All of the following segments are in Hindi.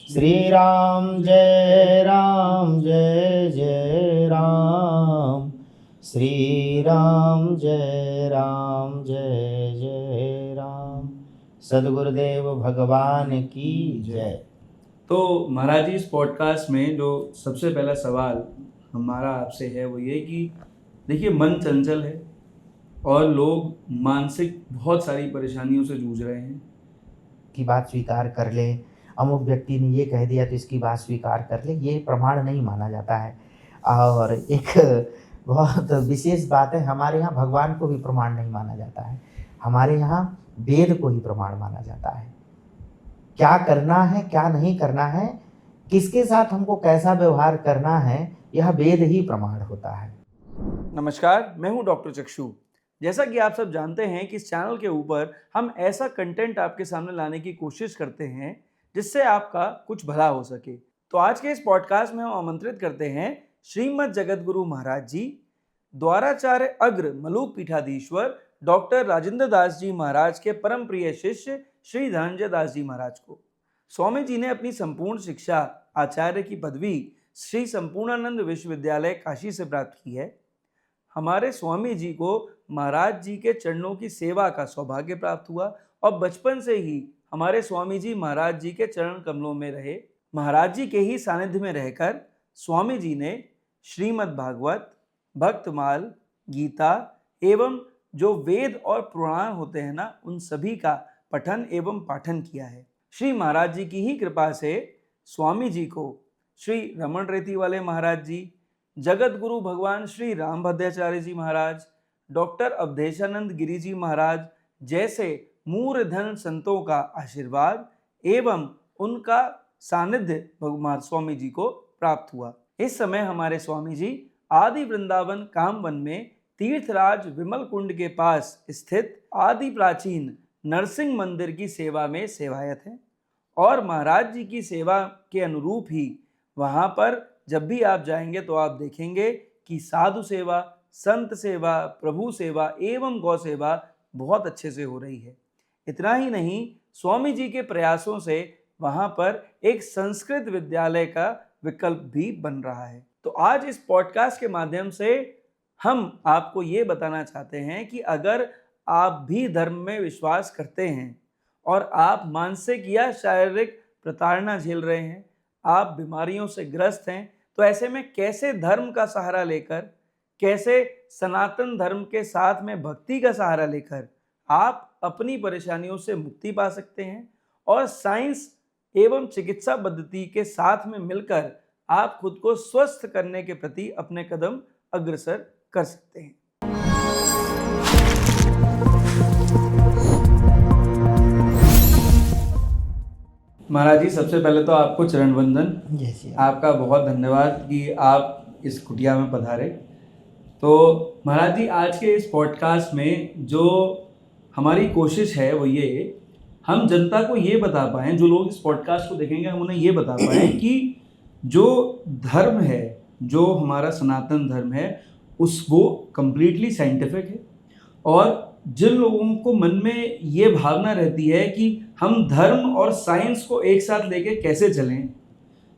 श्री राम जय जय राम, श्री राम जय राम। सद्गुरुदेव भगवान की जय। तो महाराज जी, इस पॉडकास्ट में जो सबसे पहला सवाल हमारा आपसे है वो ये कि देखिए, मन चंचल है और लोग मानसिक बहुत सारी परेशानियों से जूझ रहे हैं। की बात स्वीकार कर ले, अमुक व्यक्ति ने ये कह दिया तो इसकी बात स्वीकार कर ले, ये प्रमाण नहीं माना जाता है। और एक बहुत विशेष बात है, हमारे यहाँ भगवान को भी प्रमाण नहीं माना जाता है, हमारे यहाँ वेद को ही प्रमाण माना जाता है। क्या करना है क्या नहीं करना है, किसके साथ हमको कैसा व्यवहार करना है, यह वेद ही प्रमाण होता है। नमस्कार, मैं हूं डॉक्टर चक्षु। जैसा कि आप सब जानते हैं कि इस चैनल के ऊपर हम ऐसा कंटेंट आपके सामने लाने की कोशिश करते हैं जिससे आपका कुछ भला हो सके। तो आज के इस पॉडकास्ट में हम आमंत्रित करते हैं श्रीमद् जगतगुरु महाराज जी, द्वाराचार्य अग्र मलूक पीठाधीश्वर डॉक्टर राजेंद्र दास जी महाराज के परम प्रिय शिष्य श्री धनंजय दास जी महाराज को। स्वामी जी ने अपनी संपूर्ण शिक्षा आचार्य की पदवी श्री संपूर्णानंद विश्वविद्यालय काशी से प्राप्त की है। हमारे स्वामी जी को महाराज जी के चरणों की सेवा का सौभाग्य प्राप्त हुआ और बचपन से ही हमारे स्वामी जी महाराज जी के चरण कमलों में रहे। महाराज जी के ही सानिध्य में रहकर स्वामी जी ने श्रीमद् भागवत, भक्तमाल, गीता एवं जो वेद और पुराण होते हैं ना, उन सभी का पठन एवं पाठन किया है। श्री महाराज जी की ही कृपा से स्वामी जी को श्री रमन रेती वाले महाराज जी, जगत गुरु भगवान श्री राम भद्राचार्य जी महाराज, डॉक्टर अवधेशानंद गिरी जी महाराज जैसे मूर्धन संतों का आशीर्वाद एवं उनका सानिध्य भगवान स्वामी जी को प्राप्त हुआ। इस समय हमारे स्वामी जी आदि वृंदावन कामवन में तीर्थराज विमल कुंड के पास स्थित आदि प्राचीन नरसिंह मंदिर की सेवा में सेवायत हैं और महाराज जी की सेवा के अनुरूप ही वहाँ पर जब भी आप जाएंगे तो आप देखेंगे कि साधु सेवा, संत सेवा, प्रभु सेवा एवं गौ सेवा बहुत अच्छे से हो रही है। इतना ही नहीं, स्वामी जी के प्रयासों से वहाँ पर एक संस्कृत विद्यालय का विकल्प भी बन रहा है। तो आज इस पॉडकास्ट के माध्यम से हम आपको ये बताना चाहते हैं कि अगर आप भी धर्म में विश्वास करते हैं और आप मानसिक या शारीरिक प्रताड़ना झेल रहे हैं, आप बीमारियों से ग्रस्त हैं, तो ऐसे में कैसे धर्म का सहारा लेकर, कैसे सनातन धर्म के साथ में भक्ति का सहारा लेकर आप अपनी परेशानियों से मुक्ति पा सकते हैं और साइंस एवं चिकित्सा पद्धति के साथ में मिलकर आप खुद को स्वस्थ करने के प्रति अपने कदम अग्रसर कर सकते हैं। महाराज जी, सबसे पहले तो आपको चरण वंदन। आपका बहुत धन्यवाद कि आप इस कुटिया में पधारे। तो महाराज जी, आज के इस पॉडकास्ट में जो हमारी कोशिश है वो ये, हम जनता को ये बता पाएँ, जो लोग इस पॉडकास्ट को देखेंगे हम उन्हें ये बता पाएँ कि जो धर्म है, जो हमारा सनातन धर्म है, वो कम्प्लीटली साइंटिफिक है। और जिन लोगों को मन में ये भावना रहती है कि हम धर्म और साइंस को एक साथ लेके कैसे चलें,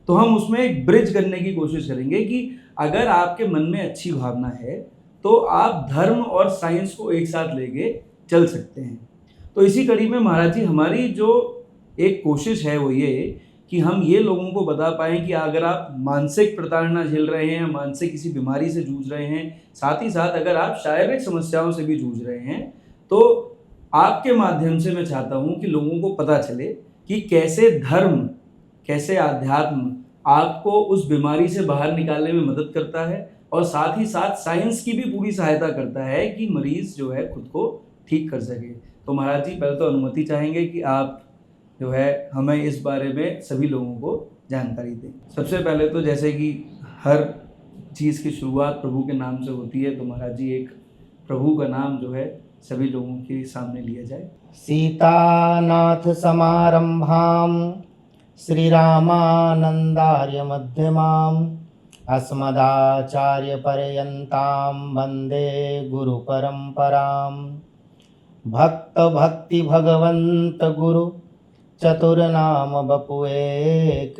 तो हम उसमें एक ब्रिज करने की कोशिश करेंगे कि अगर आपके मन में अच्छी भावना है तो आप धर्म और साइंस को एक साथ लेके चल सकते हैं। तो इसी कड़ी में महाराज जी, हमारी जो एक कोशिश है वो ये कि हम ये लोगों को बता पाएँ कि अगर आप मानसिक प्रताड़ना झेल रहे हैं, मानसिक किसी बीमारी से जूझ रहे हैं, साथ ही साथ अगर आप शारीरिक समस्याओं से भी जूझ रहे हैं, तो आपके माध्यम से मैं चाहता हूँ कि लोगों को पता चले कि कैसे धर्म, कैसे आध्यात्म आपको उस बीमारी से बाहर निकालने में मदद करता है और साथ ही साथ साइंस की भी पूरी सहायता करता है कि मरीज जो है खुद को ठीक कर सके। तो महाराज जी, पहले तो अनुमति चाहेंगे कि आप जो है हमें इस बारे में सभी लोगों को जानकारी दें। सबसे पहले तो जैसे कि हर चीज़ की शुरुआत प्रभु के नाम से होती है, तो महाराज जी एक प्रभु का नाम जो है सभी लोगों के सामने लिया जाए। सीतानाथ समारंभाम श्री रामानंदार्य मध्यमाम अस्मदाचार्य पर्यंताम वंदे गुरु परंपराम। भक्त भक्ति भगवंत गुरु चतुर नाम बपु एक,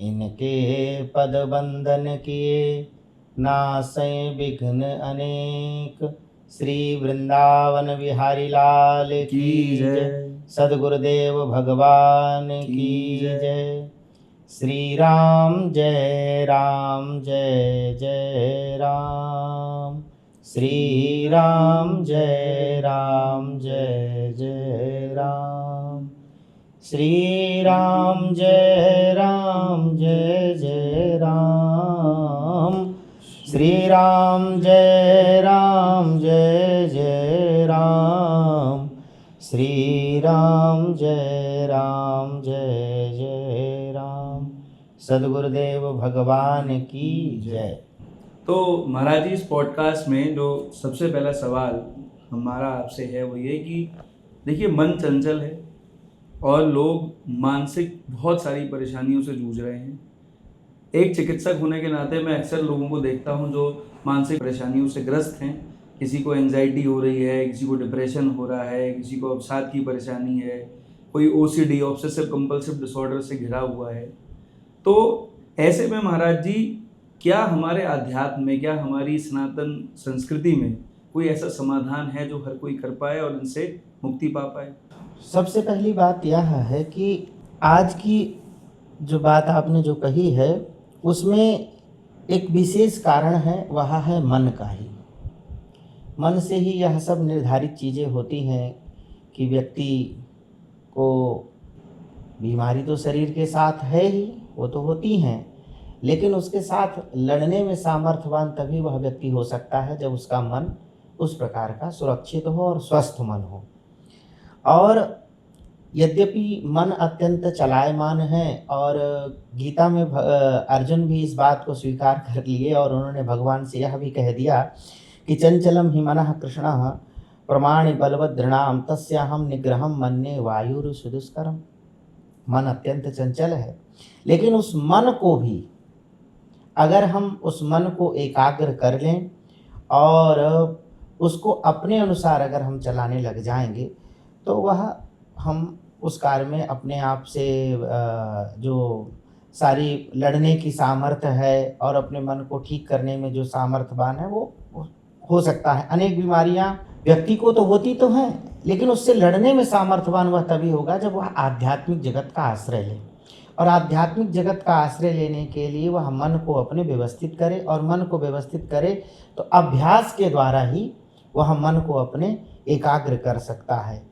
इनके पद बंदन किए, नासै विघ्न अनेक। श्री वृंदावन बिहारी लाल की जय। सद्गुरुदेव भगवान की जय। श्री राम जय जय राम। श्री राम जय जय राम। श्री राम जय जय राम। श्री राम जय जय राम। श्री राम जय जय राम। सद्गुरुदेव भगवान की जय। तो महाराज जी, इस पॉडकास्ट में जो सबसे पहला सवाल हमारा आपसे है वो ये कि देखिए, मन चंचल है और लोग मानसिक बहुत सारी परेशानियों से जूझ रहे हैं। एक चिकित्सक होने के नाते मैं अक्सर लोगों को देखता हूं जो मानसिक परेशानियों से ग्रस्त हैं। किसी को एंजाइटी हो रही है, किसी को डिप्रेशन हो रहा है, किसी को अवसाद की परेशानी है, कोई OCD ऑब्सेसिव कंपल्सिव डिसऑर्डर से घिरा हुआ है। तो ऐसे में महाराज जी, क्या हमारे अध्यात्म में, क्या हमारी सनातन संस्कृति में कोई ऐसा समाधान है जो हर कोई कर पाए और इनसे मुक्ति पा पाए? सबसे पहली बात यह है कि आज की जो बात आपने जो कही है उसमें एक विशेष कारण है, वह है मन का ही। मन से ही यह सब निर्धारित चीज़ें होती हैं कि व्यक्ति को बीमारी तो शरीर के साथ है ही, वो तो होती हैं, लेकिन उसके साथ लड़ने में सामर्थ्यवान तभी वह व्यक्ति हो सकता है जब उसका मन उस प्रकार का सुरक्षित हो और स्वस्थ मन हो। और यद्यपि मन अत्यंत चलायमान है और गीता में अर्जुन भी इस बात को स्वीकार कर लिए और उन्होंने भगवान से यह भी कह दिया कि चंचलम हि मनः कृष्णः प्रमाणि बलवदृणाम तस्याहम निग्रहम मन्ये वायुर सुदुष्करम। मन अत्यंत चंचल है, लेकिन उस मन को भी अगर हम उस मन को एकाग्र कर लें और उसको अपने अनुसार अगर हम चलाने लग जाएंगे तो वह हम उस कार्य में अपने आप से जो सारी लड़ने की सामर्थ्य है और अपने मन को ठीक करने में जो सामर्थ्यवान है वो हो सकता है। अनेक बीमारियां व्यक्ति को तो होती तो हैं, लेकिन उससे लड़ने में सामर्थ्यवान वह तभी होगा जब वह आध्यात्मिक जगत का आश्रय ले। और आध्यात्मिक जगत का आश्रय लेने के लिए वह मन को अपने व्यवस्थित करे, और मन को व्यवस्थित करे तो अभ्यास के द्वारा ही वह मन को अपने एकाग्र कर सकता है।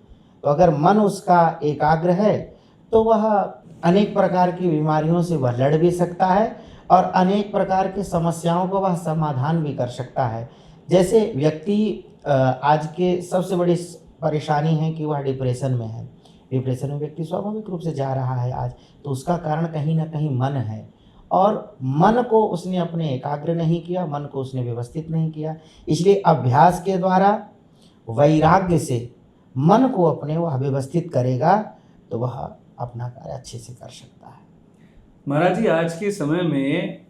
तो अगर मन उसका एकाग्र है तो वह अनेक प्रकार की बीमारियों से वह लड़ भी सकता है और अनेक प्रकार की समस्याओं को वह समाधान भी कर सकता है। जैसे व्यक्ति आज के सबसे बड़ी परेशानी है कि वह डिप्रेशन में है। डिप्रेशन में व्यक्ति स्वाभाविक रूप से जा रहा है आज, तो उसका कारण कहीं ना कहीं मन है और मन को उसने अपने एकाग्र नहीं किया, मन को उसने व्यवस्थित नहीं किया। इसलिए अभ्यास के द्वारा वैराग्य से मन को अपने वह व्यवस्थित करेगा तो वह अपना कार्य अच्छे से कर सकता है। महाराज जी, आज के समय में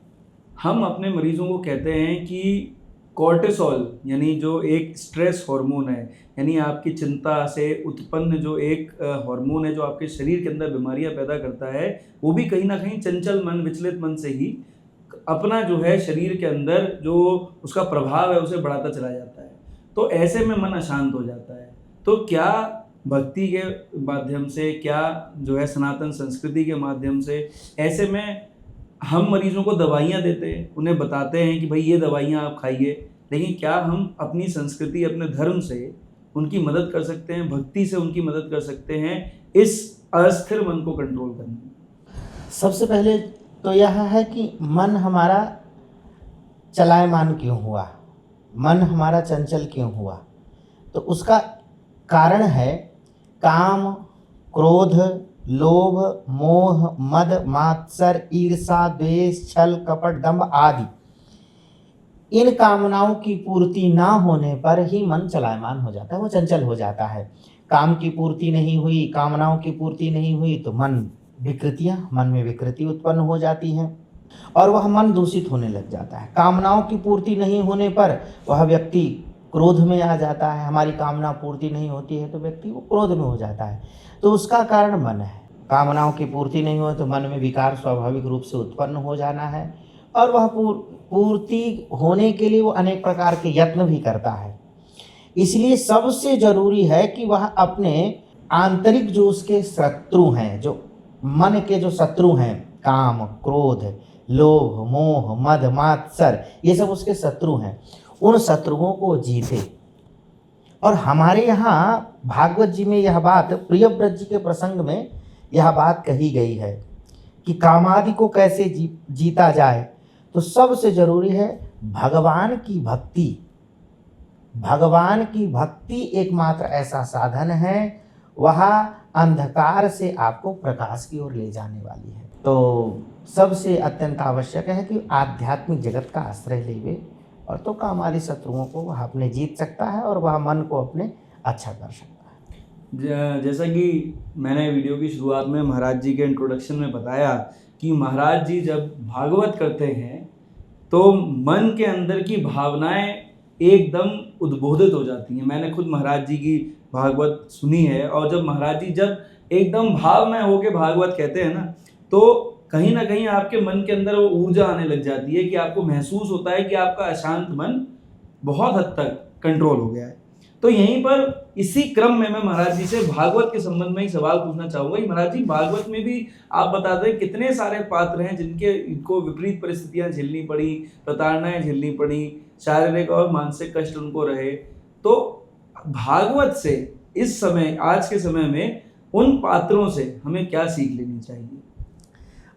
हम अपने मरीजों को कहते हैं कि कॉर्टिसोल यानी जो एक स्ट्रेस हार्मोन है, यानी आपकी चिंता से उत्पन्न जो एक हार्मोन है जो आपके शरीर के अंदर बीमारियां पैदा करता है, वो भी कहीं ना कहीं चंचल मन, विचलित मन से ही अपना जो है शरीर के अंदर जो उसका प्रभाव है उसे बढ़ाता चला जाता है। तो ऐसे में मन अशांत हो जाता है। तो क्या भक्ति के माध्यम से, क्या जो है सनातन संस्कृति के माध्यम से, ऐसे में हम मरीजों को दवाइयाँ देते हैं, उन्हें बताते हैं कि भाई ये दवाइयाँ आप खाइए, लेकिन क्या हम अपनी संस्कृति, अपने धर्म से उनकी मदद कर सकते हैं, भक्ति से उनकी मदद कर सकते हैं इस अस्थिर मन को कंट्रोल करने में? सबसे पहले तो यह है कि मन हमारा चलायमान क्यों हुआ, मन हमारा चंचल क्यों हुआ। तो उसका कारण है काम, क्रोध, लोभ, मोह, मद, मात्सर, ईर्षा, द्वेष, छल, कपट, दंभ आदि। इन कामनाओं की पूर्ति ना होने पर ही मन चलायमान हो जाता है, वो चंचल हो जाता है। काम की पूर्ति नहीं हुई, कामनाओं की पूर्ति नहीं हुई तो मन में विकृति उत्पन्न हो जाती हैं और वह मन दूषित होने लग जाता है। कामनाओं की पूर्ति नहीं होने पर वह व्यक्ति क्रोध में आ जाता है। हमारी कामना पूर्ति नहीं होती है तो व्यक्ति वो क्रोध में हो जाता है। तो उसका कारण मन है। कामनाओं की पूर्ति नहीं हो तो मन में विकार स्वाभाविक रूप से उत्पन्न हो जाना है, और वह पूर्ति होने के लिए वो अनेक प्रकार के यत्न भी करता है। इसलिए सबसे जरूरी है कि वह अपने आंतरिक जो उसके शत्रु हैं, जो मन के जो शत्रु हैं, काम, क्रोध, लोभ, मोह, मद, मात्सर, ये सब उसके शत्रु हैं, उन शत्रुओं को जीते। और हमारे यहाँ भागवत जी में यह बात, प्रियव्रत जी के प्रसंग में यह बात कही गई है कि कामादि को कैसे जीता जाए। तो सबसे जरूरी है भगवान की भक्ति। भगवान की भक्ति एकमात्र ऐसा साधन है, वह अंधकार से आपको प्रकाश की ओर ले जाने वाली है। तो सबसे अत्यंत आवश्यक है कि आध्यात्मिक जगत का आश्रय लेवे, और तो कामादि शत्रुओं को वह अपने जीत सकता है और वह मन को अपने अच्छा कर सकता है। जैसा कि मैंने वीडियो की शुरुआत में महाराज जी के इंट्रोडक्शन में बताया कि महाराज जी जब भागवत करते हैं तो मन के अंदर की भावनाएं एकदम उद्बोधित हो जाती हैं। मैंने खुद महाराज जी की भागवत सुनी है, और जब महाराज जी जब एकदम भावमय होके भागवत कहते हैं ना, तो कहीं ना कहीं आपके मन के अंदर वो ऊर्जा आने लग जाती है कि आपको महसूस होता है कि आपका अशांत मन बहुत हद तक कंट्रोल हो गया है। तो यहीं पर इसी क्रम में मैं महाराज जी से भागवत के संबंध में ही सवाल पूछना चाहूंगा कि महाराज जी, भागवत में भी आप बताते हैं कितने सारे पात्र हैं इनको विपरीत परिस्थितियां झेलनी पड़ी, प्रताड़नाएं झेलनी पड़ी, शारीरिक और मानसिक कष्ट उनको रहे। तो भागवत से इस समय, आज के समय में उन पात्रों से हमें क्या सीख लेनी चाहिए?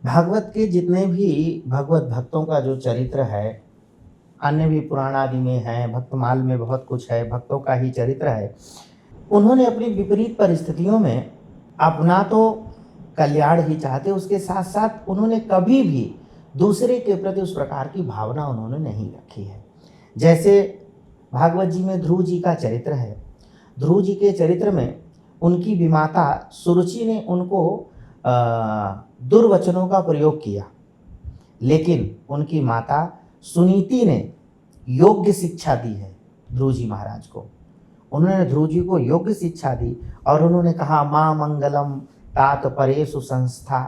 भागवत के जितने भी भगवत भक्तों का जो चरित्र है, अन्य भी पुराण आदि में है, भक्तमाल में बहुत कुछ है, भक्तों का ही चरित्र है। उन्होंने अपनी विपरीत परिस्थितियों में अपना तो कल्याण ही चाहते, उसके साथ साथ उन्होंने कभी भी दूसरे के प्रति उस प्रकार की भावना उन्होंने नहीं रखी है। जैसे भागवत जी में ध्रुव जी का चरित्र है। ध्रुव जी के चरित्र में उनकी विमाता सुरुचि ने उनको दुर्वचनों का प्रयोग किया, लेकिन उनकी माता सुनीति ने योग्य शिक्षा दी है ध्रुव जी महाराज को। उन्होंने ध्रुव जी को योग्य शिक्षा दी और उन्होंने कहा, माँ मंगलम तात परेशु संस्था।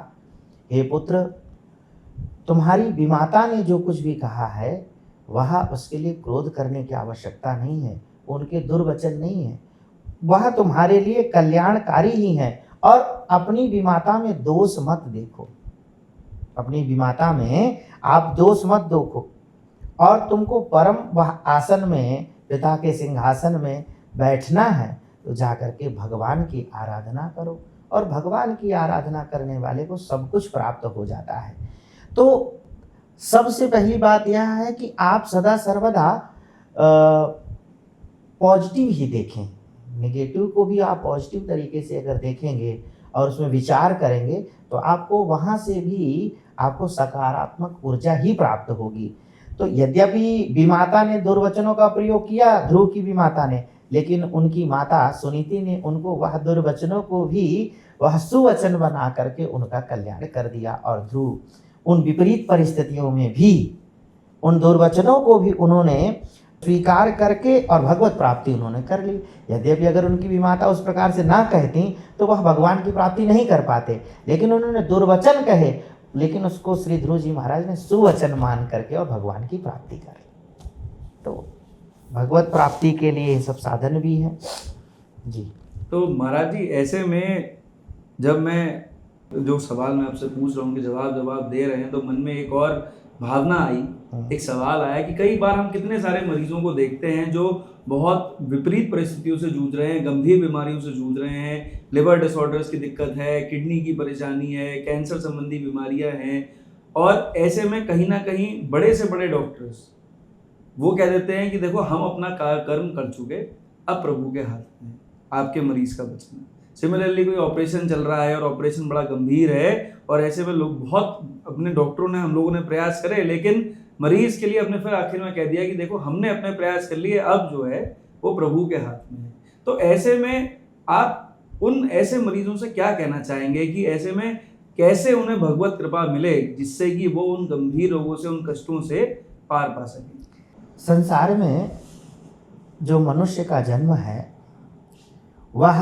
हे पुत्र, तुम्हारी विमाता ने जो कुछ भी कहा है वह उसके लिए क्रोध करने की आवश्यकता नहीं है, उनके दुर्वचन नहीं है, वह तुम्हारे लिए कल्याणकारी ही है। और अपनी विमाता में दोष मत देखो, अपनी विमाता में आप दोष मत देखो, और तुमको परम वह आसन में, पिता के सिंहासन में बैठना है तो जाकर के भगवान की आराधना करो, और भगवान की आराधना करने वाले को सब कुछ प्राप्त हो जाता है। तो सबसे पहली बात यह है कि आप सदा सर्वदा पॉजिटिव ही देखें। नेगेटिव को भी आप पॉजिटिव तरीके से अगर देखेंगे और उसमें विचार करेंगे तो आपको वहाँ से भी आपको सकारात्मक ऊर्जा ही प्राप्त होगी। तो यद्यपि विमाता ने दुर्वचनों का प्रयोग किया, ध्रुव की विमाता ने, लेकिन उनकी माता सुनीति ने उनको वह दुर्वचनों को भी वह सुवचन बना करके उनका कल्याण कर दिया। और ध्रुव उन विपरीत परिस्थितियों में भी उन दुर्वचनों को भी उन्होंने स्वीकार करके और भगवत प्राप्ति उन्होंने कर ली। यद्यपि अगर उनकी विमाता उस प्रकार से ना कहती तो वह भगवान की प्राप्ति नहीं कर पाते, लेकिन उन्होंने दुर्वचन कहे, लेकिन उसको श्री ध्रुव जी महाराज ने सुवचन मान करके और भगवान की प्राप्ति कर ली। तो भगवत प्राप्ति के लिए ये सब साधन भी हैं जी। तो महाराज जी, ऐसे में जब मैं जो सवाल मैं आपसे पूछ रहा हूँ कि जवाब दे रहे हैं, तो मन में एक और भावना आई, एक सवाल आया कि कई बार हम कितने सारे मरीजों को देखते हैं जो बहुत विपरीत परिस्थितियों से जूझ रहे हैं, गंभीर बीमारियों से जूझ रहे हैं, लिवर डिसऑर्डर्स की दिक्कत है, किडनी की परेशानी है, कैंसर संबंधी बीमारियां हैं, और ऐसे में कहीं ना कहीं बड़े से बड़े डॉक्टर्स वो कह देते हैं कि देखो हम अपना कर्म कर चुके, अब प्रभु के हाथ में आपके मरीज का बचना। सिमिलरली कोई ऑपरेशन चल रहा है और ऑपरेशन बड़ा गंभीर है, और ऐसे में लोग बहुत अपने डॉक्टरों ने, हम लोगों ने प्रयास करे, लेकिन मरीज के लिए अपने फिर आखिर में कह दिया कि देखो हमने अपने प्रयास कर लिए, अब जो है वो प्रभु के हाथ में है। तो ऐसे में आप उन ऐसे मरीजों से क्या कहना चाहेंगे कि ऐसे में कैसे उन्हें भगवत कृपा मिले जिससे कि वो उन गंभीर रोगों से, उन कष्टों से पार पा सकें? संसार में जो मनुष्य का जन्म है वह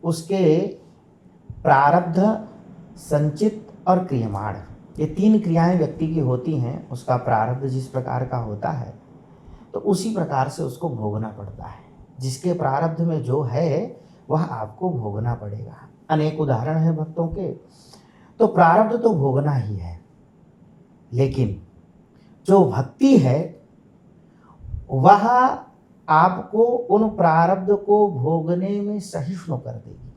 उसके प्रारब्ध संचित और क्रियमाण, ये 3 क्रियाएं व्यक्ति की होती हैं। उसका प्रारब्ध जिस प्रकार का होता है तो उसी प्रकार से उसको भोगना पड़ता है। जिसके प्रारब्ध में जो है वह आपको भोगना पड़ेगा। अनेक उदाहरण हैं भक्तों के। तो प्रारब्ध तो भोगना ही है, लेकिन जो भक्ति है वह आपको उन प्रारब्ध को भोगने में सहिष्णु कर देगी।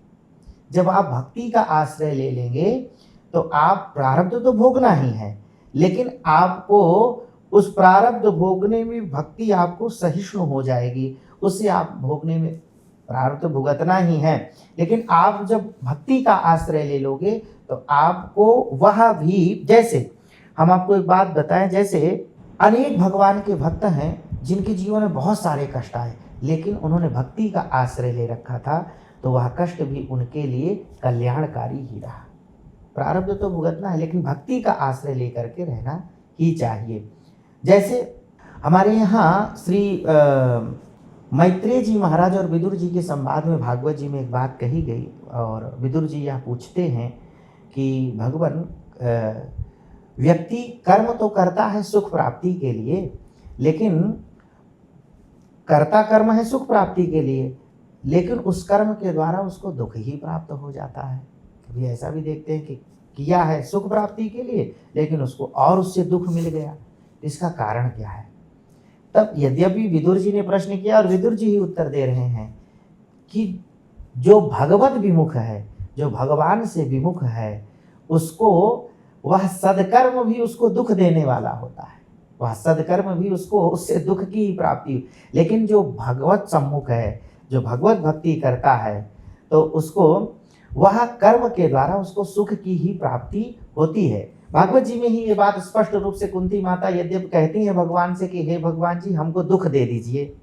जब आप भक्ति का आश्रय ले लेंगे तो आप प्रारब्ध तो भोगना ही है, लेकिन आपको उस प्रारब्ध भोगने में भक्ति आपको सहिष्णु हो जाएगी। उससे आप भोगने में प्रारब्ध भुगतना ही है, लेकिन आप जब भक्ति का आश्रय ले लोगे तो आपको वह भी, जैसे हम आपको एक बात बताएं, जैसे अनेक भगवान के भक्त हैं जिनके जीवन में बहुत सारे कष्ट आए, लेकिन उन्होंने भक्ति का आश्रय ले रखा था, तो वह कष्ट भी उनके लिए कल्याणकारी ही रहा। प्रारब्ध तो भुगतना है, लेकिन भक्ति का आश्रय लेकर के रहना ही चाहिए। जैसे हमारे यहाँ श्री मैत्रेय जी महाराज और विदुर जी के संवाद में भागवत जी में एक बात कही गई, और विदुर जी यह पूछते हैं कि भगवान, व्यक्ति कर्म तो करता है सुख प्राप्ति के लिए, लेकिन करता कर्म है सुख प्राप्ति के लिए, लेकिन उस कर्म के द्वारा उसको दुख ही प्राप्त हो जाता है। कभी ऐसा भी देखते हैं कि किया है सुख प्राप्ति के लिए, लेकिन उसको और उससे दुख मिल गया। इसका कारण क्या है? तब यद्यपि विदुर जी ने प्रश्न किया और विदुर जी ही उत्तर दे रहे हैं कि जो भगवत विमुख है, जो भगवान से विमुख है, उसको वह सदकर्म भी उसको दुख देने वाला होता है। वह सदकर्म भी उसको उससे दुख की ही प्राप्ति। लेकिन जो भगवत सम्मुख है, जो भगवत भक्ति करता है, तो उसको वह कर्म के द्वारा उसको सुख की ही प्राप्ति होती है। भागवत जी में ही ये बात स्पष्ट रूप से कुंती माता यद्यपि कहती हैं भगवान से कि हे भगवान जी हमको दुख दे दीजिए,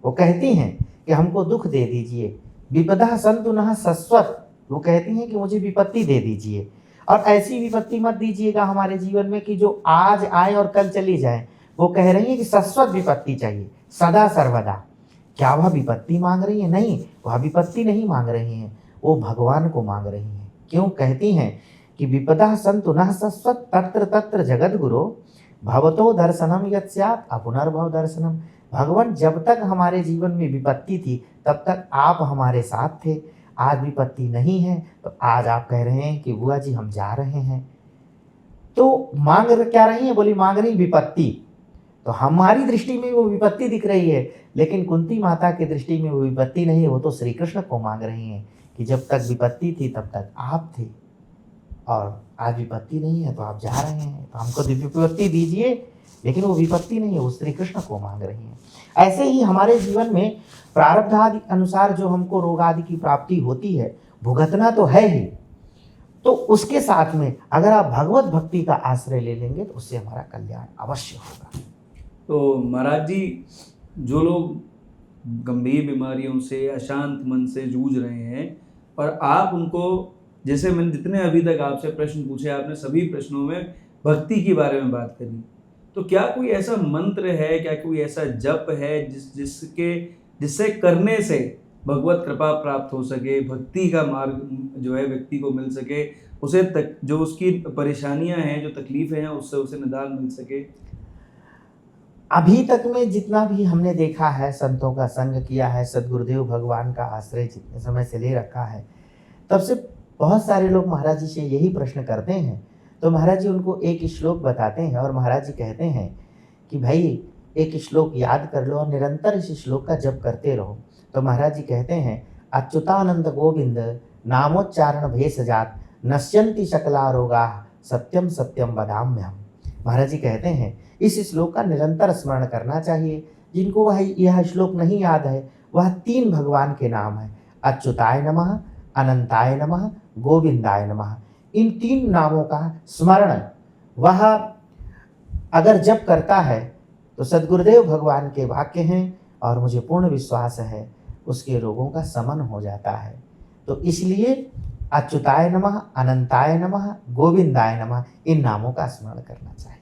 वो कहती हैं कि हमको दुख दे दीजिए। विपदा संतु नः सस्वत, वो कहती हैं कि मुझे विपत्ति दे दीजिए, और ऐसी विपत्ति मत दीजिएगा हमारे जीवन में कि जो आज आए और कल चली जाए। वो कह रही है कि शाश्वत विपत्ति चाहिए सदा सर्वदा। क्या वह विपत्ति मांग रही है? नहीं, वह विपत्ति नहीं मांग रही हैं, वो भगवान को मांग रही हैं। क्यों? कहती हैं कि विपदा संतु नः सस्वत तत्र तत्र जगत गुरो भवतो दर्शनम यत् स्यात् अपुनर्भव दर्शनम। भगवान, जब तक हमारे जीवन में विपत्ति थी तब तक आप हमारे साथ थे। आज विपत्ति नहीं है तो आज आप कह रहे हैं कि बुआ जी हम जा रहे हैं। तो मांग क्या रही है? बोली मांग रही विपत्ति। तो हमारी दृष्टि में वो विपत्ति दिख रही है, लेकिन कुंती माता की दृष्टि में वो विपत्ति नहीं है, वो तो श्री कृष्ण को मांग रही हैं कि जब तक विपत्ति थी तब तक आप थे, और आज विपत्ति नहीं है तो आप जा रहे हैं, तो हमको विपत्ति दीजिए। लेकिन वो विपत्ति नहीं है, वो श्री कृष्ण को मांग रही हैं। ऐसे ही हमारे जीवन में प्रारब्ध आदि अनुसार जो हमको रोग आदि की प्राप्ति होती है, भुगतना तो है ही, तो उसके साथ में अगर आप भगवत भक्ति का आश्रय ले लेंगे तो उससे हमारा कल्याण अवश्य होगा। तो महाराज जी, जो लोग गंभीर बीमारियों से, अशांत मन से जूझ रहे हैं, और आप उनको, जैसे मैंने जितने अभी तक आपसे प्रश्न पूछे, आपने सभी प्रश्नों में भक्ति के बारे में बात करी, तो क्या कोई ऐसा मंत्र है, क्या कोई ऐसा जप है जिससे करने से भगवत कृपा प्राप्त हो सके, भक्ति का मार्ग जो है व्यक्ति को मिल सके, उसे जो उसकी परेशानियां हैं, जो तकलीफें हैं, उससे उसे निदान मिल सके? अभी तक में जितना भी हमने देखा है, संतों का संग किया है, सदगुरुदेव भगवान का आश्रय जितने समय से ले रखा है, तब से बहुत सारे लोग महाराज जी से यही प्रश्न करते हैं। तो महाराज जी उनको एक श्लोक बताते हैं, और महाराज जी कहते हैं कि भाई एक श्लोक याद कर लो और निरंतर इस श्लोक का जप करते रहो। तो महाराज जी कहते हैं, अच्युतानंद गोविंद नामोच्चारण भेषजात नश्यन्ति सकला रोगा सत्यम सत्यम वदाम्यहम्। महाराज जी कहते हैं इस श्लोक का निरंतर स्मरण करना चाहिए। जिनको वह यह श्लोक नहीं याद है, वह 3 भगवान के नाम है, अच्युताय नमः, अनंताय नमः, गोविंदाय नमः। इन 3 नामों का स्मरण वह अगर जप करता है तो सद्गुरुदेव भगवान के वाक्य हैं, और मुझे पूर्ण विश्वास है उसके रोगों का शमन हो जाता है। तो इसलिए अच्युताय नमः, अनंताय नमः, गोविंदाय नमः, इन नामों का स्मरण करना चाहिए।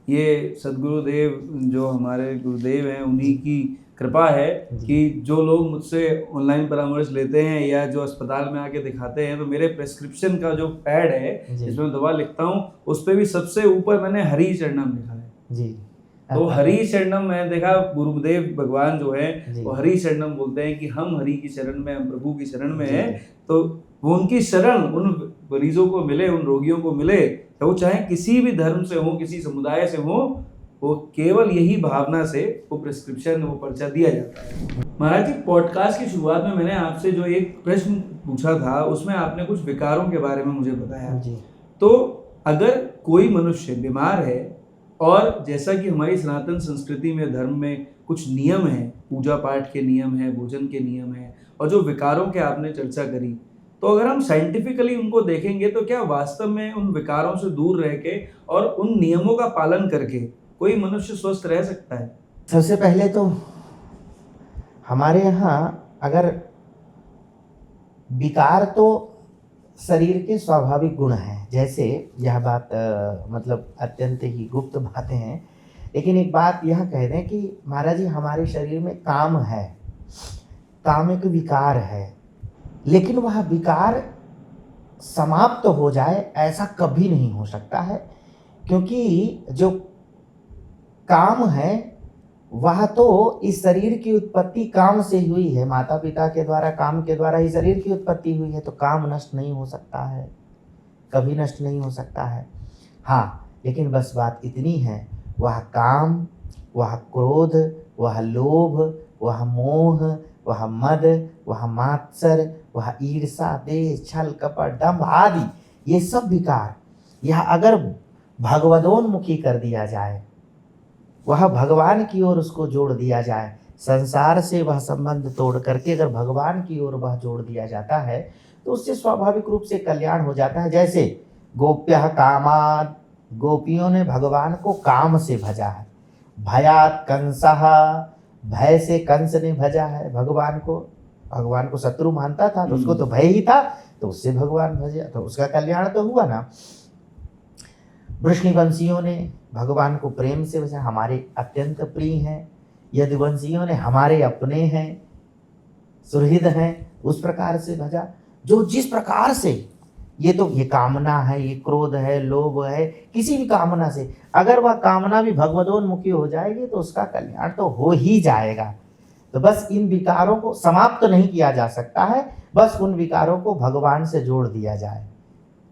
ये सद्गुरुदेव जो हमारे गुरुदेव हैं, उन्हीं की कृपा है जी। कि जो लोग मुझसे ऑनलाइन परामर्श लेते हैं या जो अस्पताल में आके दिखाते हैं, तो मेरे प्रेस्क्रिप्शन का जो पैड है जी। जिसमें दवा लिखता हूँ, उस पे भी सबसे ऊपर मैंने हरि चरणम लिखा है। जी। तो हरि शरणम मैंने देखा, गुरुदेव भगवान जो है जी। वो हरि शरणम बोलते हैं कि हम हरि की शरण में, हम प्रभु की शरण में जी, हैं। जी। तो वो उनकी शरण उन मरीजों को मिले, उन रोगियों को मिले, तो वो चाहे किसी भी धर्म से हो, किसी समुदाय से हो, वो केवल यही भावना से वो प्रिस्क्रिप्शन, वो पर्चा दिया जाता है। महाराज जी, पॉडकास्ट की शुरुआत में मैंने आपसे जो एक प्रश्न पूछा था, उसमें आपने कुछ विकारों के बारे में मुझे बताया। जी। तो अगर कोई मनुष्य बीमार है और जैसा कि हमारी सनातन संस्कृति में, धर्म में कुछ नियम हैं, पूजा पाठ के नियम हैं, भोजन के नियम हैं, और जो विकारों के आपने चर्चा करी, तो अगर हम साइंटिफिकली उनको देखेंगे तो क्या वास्तव में उन विकारों से दूर रह के और उन नियमों का पालन करके कोई मनुष्य स्वस्थ रह सकता है? सबसे पहले तो हमारे यहाँ अगर विकार तो शरीर के स्वाभाविक गुण हैं, जैसे यह बात मतलब अत्यंत ही गुप्त बातें हैं, लेकिन एक बात यह कह दें कि महाराज जी, हमारे शरीर में काम है, काम एक विकार है, लेकिन वह विकार समाप्त हो जाए ऐसा कभी नहीं हो सकता है, क्योंकि जो काम है वह तो इस शरीर की उत्पत्ति काम से हुई है, माता पिता के द्वारा, काम के द्वारा ही शरीर की उत्पत्ति हुई है, तो काम नष्ट नहीं हो सकता है, कभी नष्ट नहीं हो सकता है। हाँ, लेकिन बस बात इतनी है, वह काम, वह क्रोध, वह लोभ, वह मोह, वह मद, वह मात्सर, वह ईर्षा, देश, छल, कपट, दंभ आदि ये सब विकार, यह अगर भगवदोन्मुखी कर दिया जाए, वह भगवान की ओर उसको जोड़ दिया जाए, संसार से वह संबंध तोड़ करके अगर भगवान की ओर वह जोड़ दिया जाता है, तो उससे स्वाभाविक रूप से कल्याण हो जाता है। जैसे गोप्यः कामात्, गोपियों ने भगवान को काम से भजा है। भयात् कंसः, भय से कंस ने भजा है भगवान को। भगवान को शत्रु मानता था तो उसको तो भय ही था, तो उससे भगवान भजा, तो उसका कल्याण तो हुआ ना। वृष्णिवंशियों ने भगवान को प्रेम से भजा, हमारे अत्यंत प्रिय हैं। यदुवंशियों ने हमारे अपने हैं, सुहृद हैं, उस प्रकार से भजा। जो जिस प्रकार से, ये कामना है, ये क्रोध है, लोभ है, किसी भी कामना से अगर वह कामना भी भगवदोन्मुखी हो जाएगी तो उसका कल्याण तो हो ही जाएगा। तो बस इन विकारों को समाप्त नहीं किया जा सकता है, बस उन विकारों को भगवान से जोड़ दिया जाए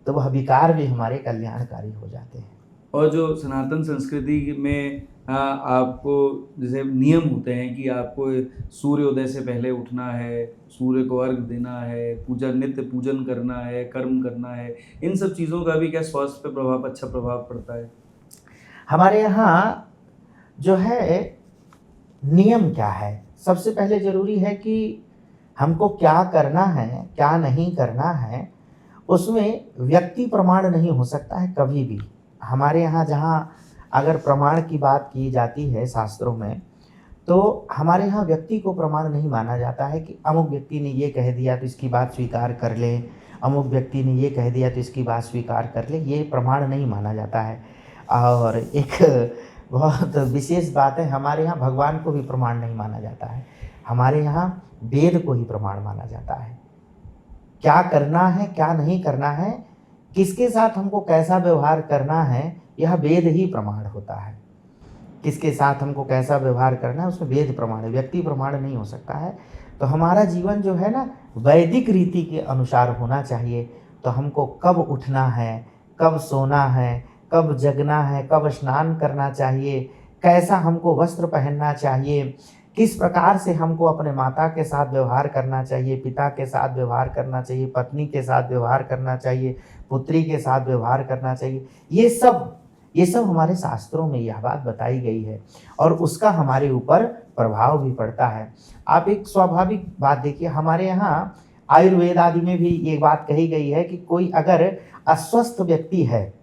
तो वह विकार भी हमारे कल्याणकारी हो जाते हैं। और जो सनातन संस्कृति में आपको जैसे नियम होते हैं कि आपको सूर्योदय से पहले उठना है, सूर्य को अर्घ देना है, पूजा, नित्य पूजन करना है, कर्म करना है, इन सब चीज़ों का भी क्या स्वास्थ्य पे प्रभाव, अच्छा प्रभाव पड़ता है? हमारे यहाँ जो है नियम क्या है, सबसे पहले जरूरी है कि हमको क्या करना है, क्या नहीं करना है, उसमें व्यक्ति प्रमाण नहीं हो सकता है कभी भी। हमारे यहाँ जहाँ अगर प्रमाण की बात की जाती है शास्त्रों में, तो हमारे यहाँ व्यक्ति को प्रमाण नहीं माना जाता है कि अमुक व्यक्ति ने ये कह दिया तो इसकी बात स्वीकार कर ले, अमुक व्यक्ति ने ये कह दिया तो इसकी बात स्वीकार कर ले, ये प्रमाण नहीं माना जाता है। और एक बहुत विशेष बात है, हमारे यहाँ भगवान को भी प्रमाण नहीं माना जाता है, हमारे यहाँ वेद को ही प्रमाण माना जाता है। क्या करना है, क्या नहीं करना है, किसके साथ हमको कैसा व्यवहार करना है, यह वेद ही प्रमाण होता है। किसके साथ हमको कैसा व्यवहार करना है उसमें वेद प्रमाण है, व्यक्ति प्रमाण नहीं हो सकता है। तो हमारा जीवन जो है ना, वैदिक रीति के अनुसार होना चाहिए। तो हमको कब उठना है, कब सोना है, कब जगना है, कब स्नान करना चाहिए, कैसा हमको वस्त्र पहनना चाहिए, किस प्रकार से हमको अपने माता के साथ व्यवहार करना चाहिए, पिता के साथ व्यवहार करना चाहिए, पत्नी के साथ व्यवहार करना चाहिए, पुत्री के साथ व्यवहार करना चाहिए, ये सब हमारे शास्त्रों में यह बात बताई गई है और उसका हमारे ऊपर प्रभाव भी पड़ता है। आप एक स्वाभाविक बात देखिए, हमारे यहाँ आयुर्वेद आदि में भी ये बात कही गई है कि कोई अगर अस्वस्थ व्यक्ति है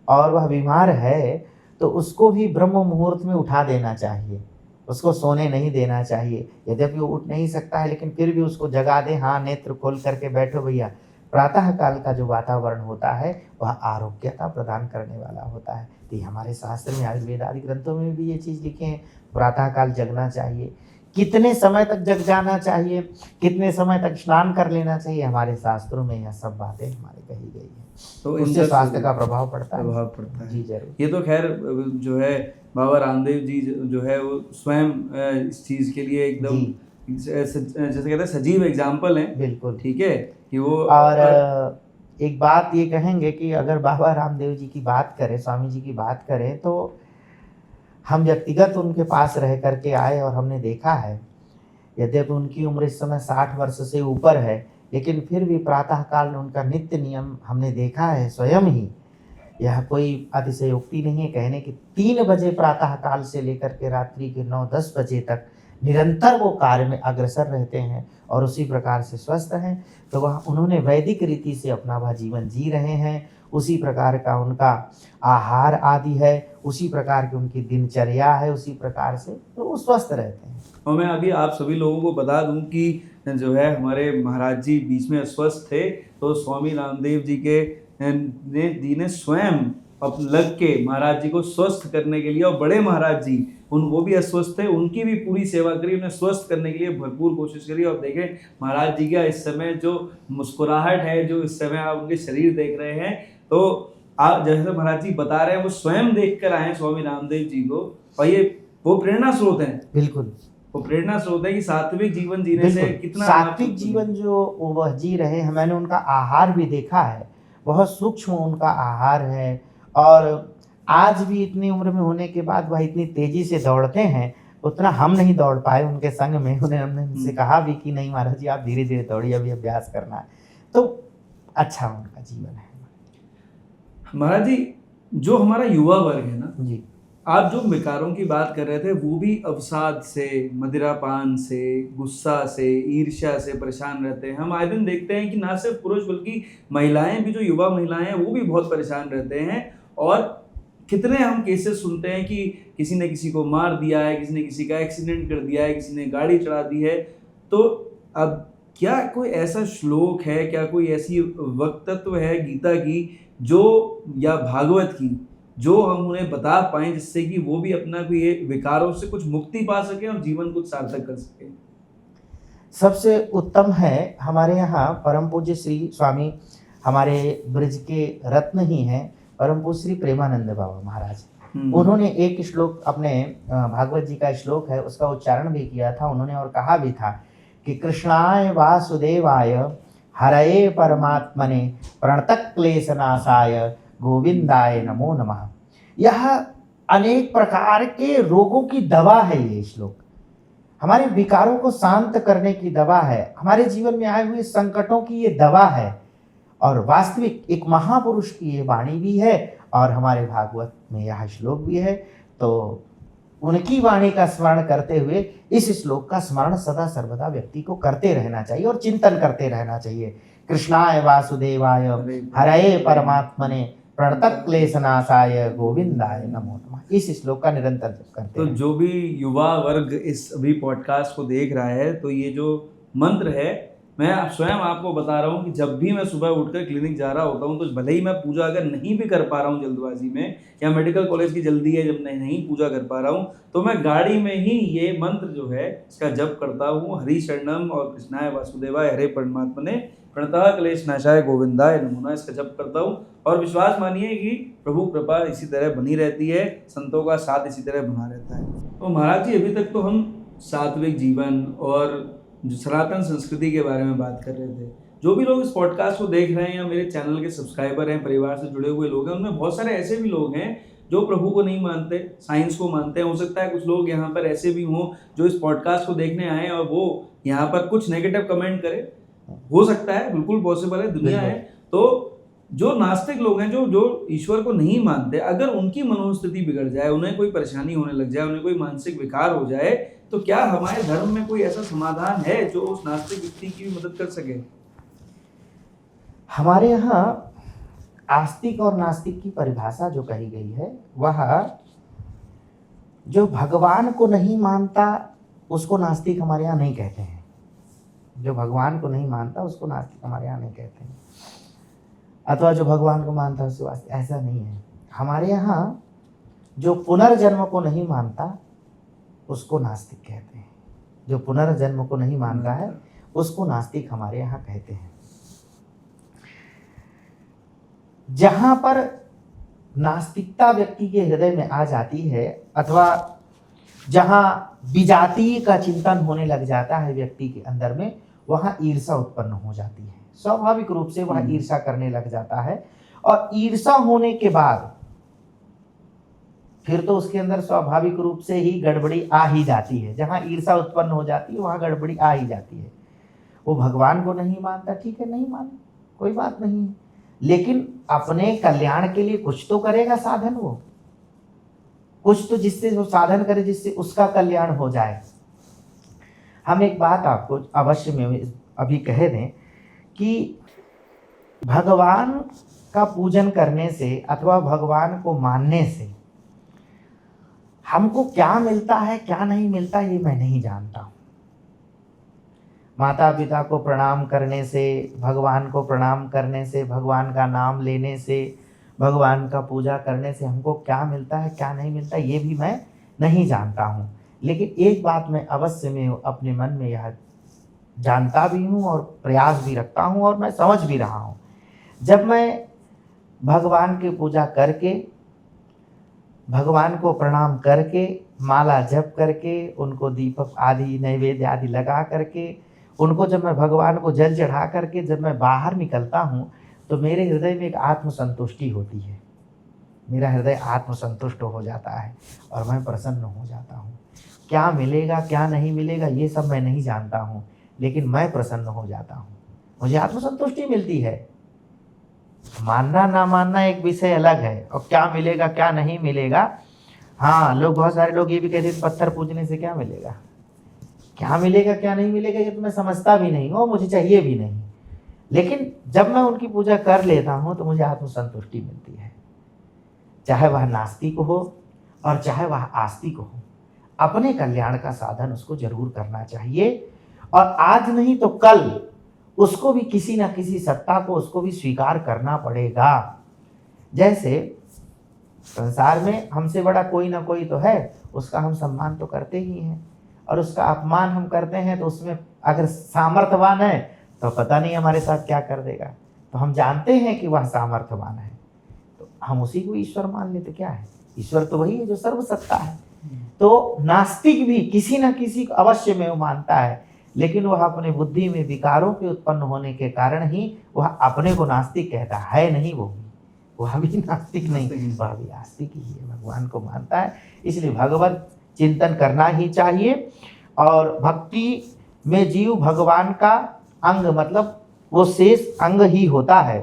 और वह बीमार है तो उसको भी ब्रह्म मुहूर्त में उठा देना चाहिए, उसको सोने नहीं देना चाहिए। यद्यपि वो उठ नहीं सकता है लेकिन फिर भी उसको जगा दे, हाँ नेत्र खोल करके बैठो भैया। प्रातः काल का जो वातावरण होता है वह आरोग्यता प्रदान करने वाला होता है। तो ये हमारे शास्त्र में, आयुर्वेद आदि ग्रंथों में भी ये चीज़ लिखे हैं, प्रातः काल जगना चाहिए। कितने समय तक जग जाना चाहिए, कितने समय तक स्नान कर लेना चाहिए, हमारे शास्त्रों में यह सब बातें हमारी कही गई हैं। तो उससे स्वास्थ्य का प्रभाव पड़ता है। प्रभाव पड़ता है। जी जरूर। ये तो खैर जो है बाबा रामदेव जी जो है वो स्वयं इस चीज़ के लिए एकदम जैसे कहते हैं सजीव एग्जाम्पल हैं। बिल्कुल। ठीक है कि वो और एक बात ये कहेंगे कि अगर बाबा रामदेव जी की बात करें, स्वामी जी की बात करें, तो हम व्यक्तिगत उनके पास रह करके आए और हमने देखा है, यद्यपि उनकी उम्र इस समय 60 वर्ष से ऊपर है, लेकिन फिर भी प्रातःकाल में उनका नित्य नियम हमने देखा है स्वयं ही। यह कोई अतिशयोक्ति नहीं है कहने की, 3 बजे प्रातःकाल से लेकर के रात्रि के 9-10 बजे तक निरंतर वो कार्य में अग्रसर रहते हैं और उसी प्रकार से स्वस्थ हैं। तो वह उन्होंने वैदिक रीति से अपना वह जीवन जी रहे हैं, उसी प्रकार का उनका आहार आदि है, उसी प्रकार की उनकी दिनचर्या है, उसी प्रकार से तो वो स्वस्थ रहते हैं। और मैं अभी आप सभी लोगों को बता दूं कि जो है हमारे महाराज जी बीच में अस्वस्थ थे, तो स्वामी रामदेव जी ने स्वयं लग के महाराज जी को स्वस्थ करने के लिए, और बड़े महाराज जी वो भी अस्वस्थ थे, उनकी भी पूरी सेवा करी, उन्हें स्वस्थ करने के लिए भरपूर कोशिश करी। और देखें महाराज जी का इस समय जो मुस्कुराहट है, जो इस समय आप उनके शरीर देख रहे हैं, तो आप जैसे महाराज जी बता रहे हैं वो स्वयं देख कर आए स्वामी रामदेव जी को, और ये वो प्रेरणा स्रोत है। बिल्कुल, वो प्रेरणा स्रोत है कि सात्विक जीवन जीने से कितना सात्विक जीवन जो वह जी रहे हैं। मैंने उनका आहार भी देखा है, बहुत सूक्ष्म उनका आहार है, और आज भी इतनी उम्र में होने के बाद वह इतनी तेजी से दौड़ते हैं, उतना हम नहीं दौड़ पाए उनके संग में। हमने उनसे कहा भी कि नहीं महाराज जी आप धीरे धीरे दौड़िए, अभी अभ्यास करना है। तो अच्छा उनका जीवन है। महाराज जी जो हमारा युवा वर्ग है ना जी, आप जो विकारों की बात कर रहे थे, वो भी अवसाद से, मदिरापान से, गुस्सा से, ईर्ष्या से परेशान रहते हैं। हम आए दिन देखते हैं कि ना सिर्फ पुरुष बल्कि महिलाएं भी, जो युवा महिलाएं हैं वो भी बहुत परेशान रहते हैं। और कितने हम केसेस सुनते हैं कि किसी ने किसी को मार दिया है, किसी ने किसी का एक्सीडेंट कर दिया है, किसी ने गाड़ी चढ़ा दी है। तो अब क्या कोई ऐसा श्लोक है, क्या कोई ऐसी वक्तत्व है गीता की जो, या भागवत की, जो हम उन्हें बता पाएं जिससे कि वो भी अपना कोई ये विकारों से कुछ मुक्ति पा सके और जीवन कुछ सार्थक कर सके? सबसे उत्तम है हमारे यहाँ परम पूज्य श्री स्वामी, हमारे ब्रज के रत्न ही हैं, परम पूज्य श्री प्रेमानंद बाबा महाराज। उन्होंने एक श्लोक अपने भागवत जी का श्लोक है उसका उच्चारण भी किया था उन्होंने, और कहा भी था कि कृष्णाय वासुदेवाय हरये परमात्मने प्रणतः क्लेशनाशाय गोविंदाय नमो नमः। यह अनेक प्रकार के रोगों की दवा है। ये श्लोक हमारे विकारों को शांत करने की दवा है, हमारे जीवन में आए हुए संकटों की ये दवा है, और वास्तविक एक महापुरुष की ये वाणी भी है, और हमारे भागवत में यह श्लोक भी है। तो उनकी वाणी का स्मरण करते हुए इस श्लोक का स्मरण सदा सर्वदा व्यक्ति को करते रहना चाहिए और चिंतन करते रहना चाहिए। कृष्णाय वासुदेवाय हरये परमात्मने प्रणतः क्लेशनाशाय गोविंदाय नमो नमः। इस श्लोक का निरंतर जप करते तो जो भी युवा वर्ग इस अभी पॉडकास्ट को देख रहा है, तो ये जो मंत्र है, मैं स्वयं आपको बता रहा हूँ कि जब भी मैं सुबह उठकर क्लिनिक जा रहा होता हूँ, तो भले ही मैं पूजा अगर नहीं भी कर पा रहा हूँ जल्दबाजी में, या मेडिकल कॉलेज की जल्दी है जब नहीं पूजा कर पा रहा हूँ, तो मैं गाड़ी में ही ये मंत्र जो है इसका जप करता हूँ। हरि शरणम और कृष्णाय वासुदेवाय हरे परमात्मने प्रणतः क्लेश नाशाय गोविंदाय नमो नमः, इसका जप करता हूँ। और विश्वास मानिए कि प्रभु कृपा इसी तरह बनी रहती है, संतों का साथ इसी तरह बना रहता है। तो महाराज जी अभी तक तो हम सात्विक जीवन और जो सनातन संस्कृति के बारे में बात कर रहे थे। जो भी लोग इस पॉडकास्ट को देख रहे हैं या मेरे चैनल के सब्सक्राइबर हैं, परिवार से जुड़े हुए लोग हैं, उनमें बहुत सारे ऐसे भी लोग हैं जो प्रभु को नहीं मानते, साइंस को मानते हैं। हो सकता है कुछ लोग यहाँ पर ऐसे भी हों जो इस पॉडकास्ट को देखने आए और वो यहाँ पर कुछ नेगेटिव कमेंट करें, हो सकता है, बिल्कुल पॉसिबल है, दुनिया है। तो जो नास्तिक लोग हैं, जो ईश्वर को नहीं मानते, अगर उनकी मनोस्थिति बिगड़ जाए, उन्हें कोई परेशानी होने लग जाए, उन्हें कोई मानसिक विकार हो जाए, तो क्या हमारे धर्म में कोई ऐसा समाधान है जो उस नास्तिक व्यक्ति की भी मदद कर सके? हमारे यहाँ आस्तिक और नास्तिक की परिभाषा जो कही गई है, वह जो भगवान को नहीं मानता उसको नास्तिक हमारे यहाँ नहीं कहते हैं। जो भगवान को नहीं मानता उसको नास्तिक हमारे यहाँ नहीं कहते हैं, अथवा जो भगवान को मानता है उसके वास्ते, ऐसा नहीं है। हमारे यहाँ जो पुनर्जन्म को नहीं मानता उसको नास्तिक कहते हैं। जो पुनर्जन्म को नहीं मानता है उसको नास्तिक हमारे यहाँ कहते हैं। जहां पर नास्तिकता व्यक्ति के हृदय में आ जाती है अथवा जहां विजातीय का चिंतन होने लग जाता है व्यक्ति के अंदर में, वहां ईर्ष्या उत्पन्न हो जाती है। स्वाभाविक रूप से वह ईर्ष्या करने लग जाता है और ईर्ष्या होने के बाद फिर तो उसके अंदर स्वाभाविक रूप से ही गड़बड़ी आ ही जाती है। जहां ईर्ष्या उत्पन्न हो जाती है वहां गड़बड़ी आ ही जाती है। वो भगवान को नहीं मानता, ठीक है, नहीं माने, कोई बात नहीं है, लेकिन अपने कल्याण के लिए कुछ तो करेगा साधन, वो कुछ तो जिससे वो साधन करे जिससे उसका कल्याण हो जाए। हम एक बात आपको अवश्य में अभी कह दें कि भगवान का पूजन करने से अथवा भगवान को मानने से हमको क्या मिलता है क्या नहीं मिलता ये मैं नहीं जानता हूँ। माता पिता को प्रणाम करने से, भगवान को प्रणाम करने से, भगवान का नाम लेने से, भगवान का पूजा करने से हमको क्या मिलता है क्या नहीं मिलता ये भी मैं नहीं जानता हूँ। लेकिन एक बात मैं अवश्य में अपने मन में यह जानता भी हूँ और प्रयास भी रखता हूँ और मैं समझ भी रहा हूँ। जब मैं भगवान की पूजा करके, भगवान को प्रणाम करके, माला जप करके, उनको दीपक आदि नैवेद्य आदि लगा करके, उनको जब मैं भगवान को जल चढ़ा करके जब मैं बाहर निकलता हूँ तो मेरे हृदय में एक आत्मसंतुष्टि होती है। मेरा हृदय आत्मसंतुष्ट हो जाता है और मैं प्रसन्न हो जाता हूँ। क्या मिलेगा क्या नहीं मिलेगा ये सब मैं नहीं जानता हूँ, लेकिन मैं प्रसन्न हो जाता हूँ, मुझे आत्मसंतुष्टि मिलती है। मानना ना मानना एक विषय अलग है, और क्या मिलेगा क्या नहीं मिलेगा, हाँ, लोग बहुत सारे लोग ये भी कहते हैं पत्थर पूजने से क्या मिलेगा, क्या मिलेगा क्या नहीं मिलेगा ये तो मैं समझता भी नहीं हूँ, मुझे चाहिए भी नहीं। लेकिन जब मैं उनकी पूजा कर लेता हूँ तो मुझे आत्मसंतुष्टि मिलती है। चाहे वह नास्तिक हो और चाहे वह आस्तिक हो, अपने कल्याण का साधन उसको जरूर करना चाहिए। और आज नहीं तो कल उसको भी किसी न किसी सत्ता को उसको भी स्वीकार करना पड़ेगा। जैसे संसार में हमसे बड़ा कोई ना कोई तो है, उसका हम सम्मान तो करते ही हैं, और उसका अपमान हम करते हैं तो उसमें अगर सामर्थ्यवान है तो पता नहीं हमारे साथ क्या कर देगा। तो हम जानते हैं कि वह सामर्थ्यवान है तो हम उसी को ईश्वर मान लेते। क्या है, ईश्वर तो वही है जो सर्वसत्ता है। तो नास्तिक भी किसी न किसी को अवश्य में वो मानता है, लेकिन वह अपने बुद्धि में विकारों के उत्पन्न होने के कारण ही वह अपने को नास्तिक कहता है नहीं, वह भी नास्तिक नहीं, वह भी आस्तिक ही है, भगवान को मानता है। इसलिए भगवत चिंतन करना ही चाहिए। और भक्ति में जीव भगवान का अंग, मतलब वो शेष अंग ही होता है,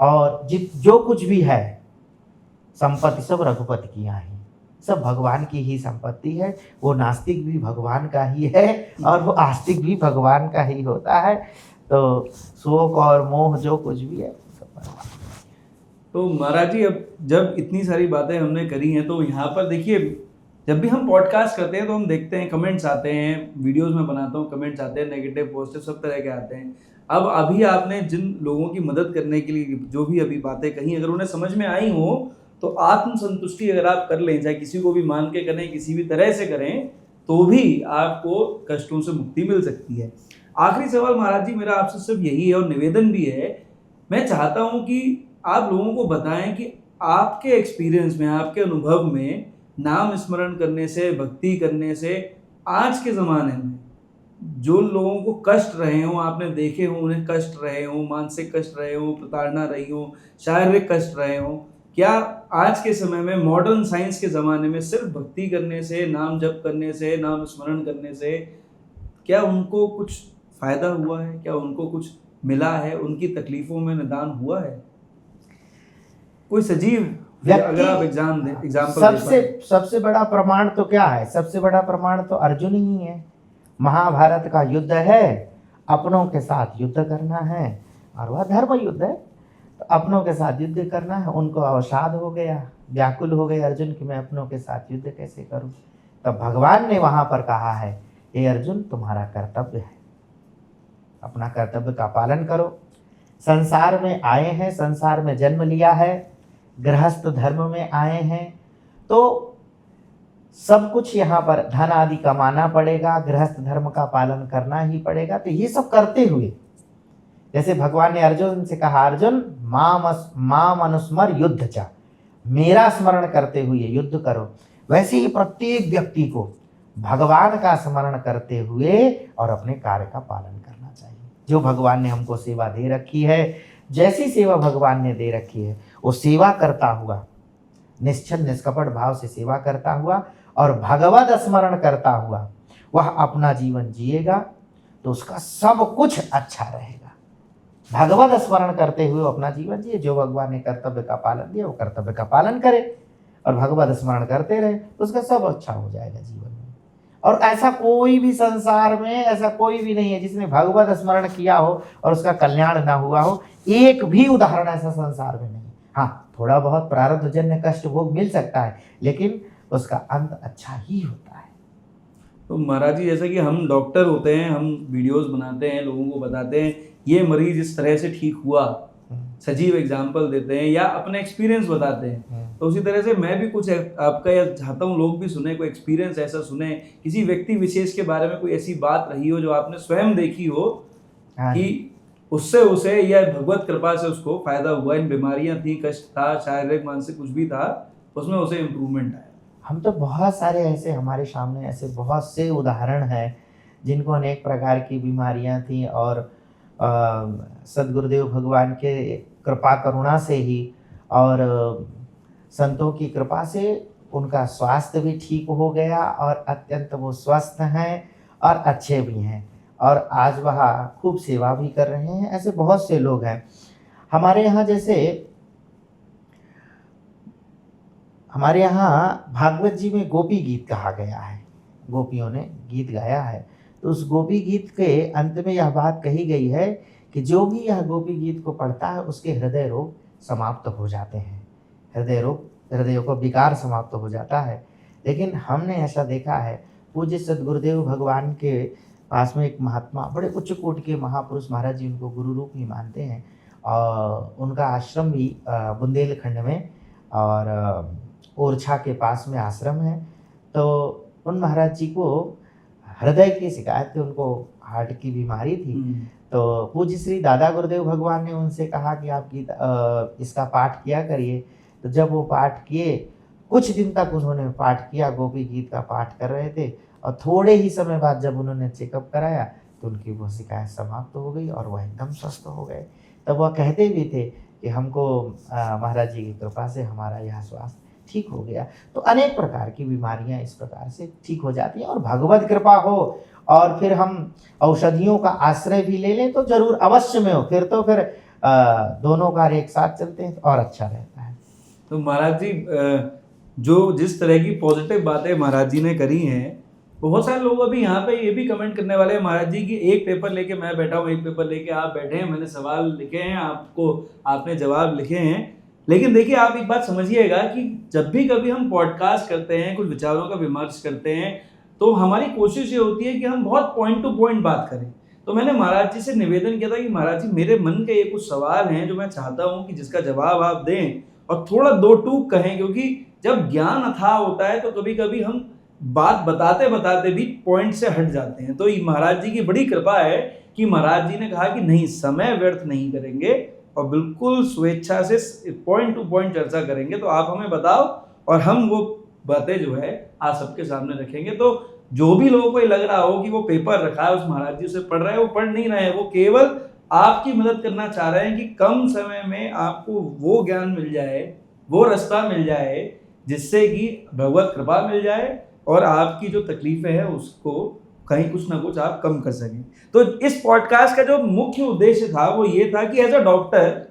और जो कुछ भी है संपत्ति सब रघुपति की यहाँ ही, सब भगवान की ही संपत्ति है। वो नास्तिक भी भगवान का ही है और वो आस्तिक भी भगवान का ही होता है। तो शोक और मोह जो कुछ भी है सब भगवान। तो महाराज जी, अब जब इतनी सारी बातें हमने करी हैं तो यहाँ पर देखिए, जब भी हम पॉडकास्ट करते हैं तो हम देखते हैं कमेंट्स आते हैं, वीडियोस में बनाता हूँ कमेंट्स आते हैं, नेगेटिव पॉजिटिव सब तरह के आते हैं। अब अभी आपने जिन लोगों की मदद करने के लिए जो भी अभी बातें कही, अगर उन्हें समझ में आई हो तो आत्मसंतुष्टि अगर आप कर लें, चाहे किसी को भी मान के करें, किसी भी तरह से करें, तो भी आपको कष्टों से मुक्ति मिल सकती है। आखिरी सवाल महाराज जी मेरा आपसे सिर्फ यही है और निवेदन भी है, मैं चाहता हूँ कि आप लोगों को बताएं कि आपके एक्सपीरियंस में, आपके अनुभव में, नाम स्मरण करने से, भक्ति करने से आज के ज़माने में जो लोगों को कष्ट रहे हों, आपने देखे हों उन्हें कष्ट रहे हों, मानसिक कष्ट रहे हों, प्रताड़ना रही हो, शारीरिक कष्ट रहे हों, क्या आज के समय में मॉडर्न साइंस के ज़माने में सिर्फ भक्ति करने से, नाम जप करने से, नाम स्मरण करने से क्या उनको कुछ फ़ायदा हुआ है, क्या उनको कुछ मिला है, उनकी तकलीफ़ों में निदान हुआ है? कोई सजीव अगर आप एग्जाम्पल सबसे बड़ा प्रमाण तो क्या है, सबसे बड़ा प्रमाण तो अर्जुन ही है। महाभारत का युद्ध है, अपनों के साथ युद्ध करना है, और वह धर्म युद्ध है, तो अपनों के साथ युद्ध करना है। उनको अवसाद हो गया, व्याकुल हो गए अर्जुन कि मैं अपनों के साथ युद्ध कैसे करूं। तब भगवान ने वहां पर कहा है, हे अर्जुन तुम्हारा कर्तव्य है, अपना कर्तव्य का पालन करो। संसार में आए हैं, संसार में जन्म लिया है, गृहस्थ धर्म में आए हैं, तो सब कुछ यहाँ पर धन आदि कमाना पड़ेगा, गृहस्थ धर्म का पालन करना ही पड़ेगा। तो ये सब करते हुए, जैसे भगवान ने अर्जुन से कहा, अर्जुन माम अनुस्मर युद्ध चा, मेरा स्मरण करते हुए युद्ध करो, वैसे ही प्रत्येक व्यक्ति को भगवान का स्मरण करते हुए और अपने कार्य का पालन करना चाहिए। जो भगवान ने हमको सेवा दे रखी है, जैसी सेवा भगवान ने दे रखी है, वो सेवा करता हुआ, निश्चल निष्कपट भाव से सेवा करता हुआ और भगवत स्मरण करता हुआ वह अपना जीवन जिएगा तो उसका सब कुछ अच्छा रहेगा। भगवत स्मरण करते हुए अपना जीवन जिए। जो भगवान ने कर्तव्य का पालन दिया वो कर्तव्य का पालन करे और भगवत स्मरण करते रहे तो उसका सब अच्छा हो जाएगा जीवन में। और ऐसा कोई भी संसार में ऐसा कोई भी नहीं है जिसने भगवत स्मरण किया हो और उसका कल्याण ना हुआ हो। एक भी उदाहरण ऐसा संसार में नहीं। हाँ, थोड़ा बहुत प्रारब्धजन्य कष्ट भोग मिल सकता है, लेकिन उसका अंत अच्छा ही होता है। तो महाराज जी, जैसे कि हम डॉक्टर होते हैं, हम वीडियोस बनाते हैं, लोगों को बताते हैं ये मरीज इस तरह से ठीक हुआ, सजीव एग्जाम्पल देते हैं या अपने एक्सपीरियंस बताते हैं, तो उसी तरह से मैं भी कुछ आपका या चाहता हूँ लोग भी सुने, कोई एक्सपीरियंस ऐसा सुने, किसी व्यक्ति विशेष के बारे में कोई ऐसी बात रही हो जो आपने स्वयं देखी हो कि उससे उसे या भगवत कृपा से उसको फायदा हुआ, इन बीमारियां थी, कष्ट था, शारीरिक मानसिक कुछ भी था, उसमें उसे इम्प्रूवमेंट आया। हम तो बहुत सारे ऐसे, हमारे सामने ऐसे बहुत से उदाहरण हैं जिनको अनेक प्रकार की बीमारियां थी और सद्गुरुदेव भगवान के कृपा करुणा से ही और संतों की कृपा से उनका स्वास्थ्य भी ठीक हो गया और अत्यंत वो स्वस्थ हैं और अच्छे भी हैं और आज वह खूब सेवा भी कर रहे हैं। ऐसे बहुत से लोग हैं हमारे यहाँ। जैसे हमारे यहाँ भागवत जी में गोपी गीत कहा गया है, गोपियों ने गीत गाया है। तो उस गोपी गीत के अंत में यह बात कही गई है कि जो भी यह गोपी गीत को पढ़ता है उसके हृदय रोग समाप्त हो जाते हैं, हृदय को विकार समाप्त हो जाता है। लेकिन हमने ऐसा देखा है, पूज्य सद्गुरुदेव भगवान के पास में एक महात्मा, बड़े उच्च कोटि के महापुरुष महाराज जी उनको गुरु रूप ही मानते हैं और उनका आश्रम भी बुंदेलखंड में और ओरछा के पास में आश्रम है। तो उन महाराज जी को हृदय की शिकायत थी, उनको हार्ट की बीमारी थी। तो पूज्य श्री दादा गुरुदेव भगवान ने उनसे कहा कि आप इसका पाठ किया करिए। तो जब वो पाठ किए, कुछ दिन तक उन्होंने पाठ किया, गोपी गीत का पाठ कर रहे थे और थोड़े ही समय बाद जब उन्होंने चेकअप कराया तो उनकी वो शिकायत समाप्त हो गई और वह एकदम स्वस्थ हो गए। तब वह कहते भी थे कि हमको महाराज जी की कृपा से हमारा यह स्वास्थ्य ठीक हो गया। तो अनेक प्रकार की बीमारियां इस प्रकार से ठीक हो जाती हैं और भगवत कृपा हो और फिर हम औषधियों का आश्रय भी ले लें तो जरूर अवश्य में हो, फिर दोनों कार्य एक साथ चलते हैं और अच्छा रहता है। तो महाराज जी, जो जिस तरह की पॉजिटिव बातें महाराज जी ने करी हैं, बहुत सारे लोग अभी यहाँ पे ये भी कमेंट करने वाले हैं महाराज जी की एक पेपर लेके मैं बैठा हूँ, एक पेपर लेके आप बैठे हैं, मैंने सवाल लिखे हैं, आपने जवाब लिखे हैं। लेकिन देखिए, आप एक बात समझिएगा कि जब भी कभी हम पॉडकास्ट करते हैं, कुछ विचारों का विमर्श करते हैं, तो हमारी कोशिश ये होती है कि हम बहुत पॉइंट टू पॉइंट बात करें। तो मैंने महाराज जी से निवेदन किया था कि महाराज जी, मेरे मन के ये कुछ सवाल हैं जो मैं चाहता हूँ कि जिसका जवाब आप दें और थोड़ा दो टूक कहें, क्योंकि जब ज्ञान अथाह होता है तो कभी कभी हम बात बताते बताते भी पॉइंट से हट जाते हैं। तो ये महाराज जी की बड़ी कृपा है कि महाराज जी ने कहा कि नहीं, समय व्यर्थ नहीं करेंगे और बिल्कुल स्वेच्छा से पॉइंट टू पॉइंट चर्चा करेंगे। तो आप हमें बताओ और हम वो बातें जो है आप सबके सामने रखेंगे। तो जो भी लोगों को ये लग रहा हो कि वो पेपर रखा है उस महाराज जी से पढ़ रहे हैं, वो पढ़ नहीं रहे हैं, वो केवल आपकी मदद करना चाह रहे हैं कि कम समय में आपको वो ज्ञान मिल जाए, वो रास्ता मिल जाए जिससे कि भगवत कृपा मिल जाए और आपकी जो तकलीफें हैं उसको कहीं कुछ ना कुछ आप कम कर सकें। तो इस पॉडकास्ट का जो मुख्य उद्देश्य था वो ये था कि एज अ डॉक्टर,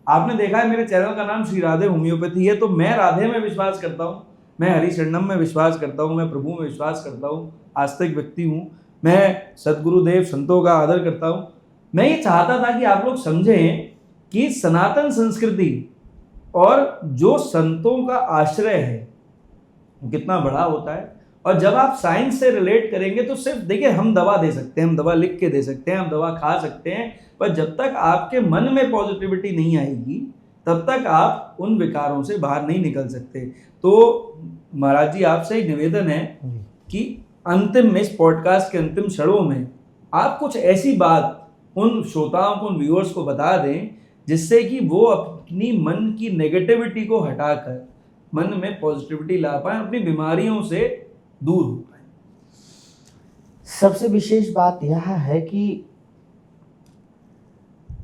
आपने देखा है मेरे चैनल का नाम श्री राधे होम्योपैथी है, तो मैं राधे में विश्वास करता हूँ, मैं हरि शरणम में विश्वास करता हूँ, मैं प्रभु में विश्वास करता हूँ, आस्तिक व्यक्ति हूँ, मैं सद्गुरुदेव संतों का आदर करता हूँ। मैं ये चाहता था कि आप लोग समझें कि सनातन संस्कृति और जो संतों का आश्रय है कितना बड़ा होता है। और जब आप साइंस से रिलेट करेंगे तो सिर्फ देखिए, हम दवा दे सकते हैं, हम दवा लिख के दे सकते हैं, हम दवा खा सकते हैं, पर जब तक आपके मन में पॉजिटिविटी नहीं आएगी तब तक आप उन विकारों से बाहर नहीं निकल सकते। तो महाराज जी आपसे एक निवेदन है कि अंतिम में, इस पॉडकास्ट के अंतिम क्षणों में आप कुछ ऐसी बात उन श्रोताओं को, उन व्यूअर्स को बता दें जिससे कि वो अपनी मन की नेगेटिविटी को हटाकर मन में पॉजिटिविटी ला पाए, अपनी बीमारियों से दूर हो पाए। सबसे विशेष बात यह है कि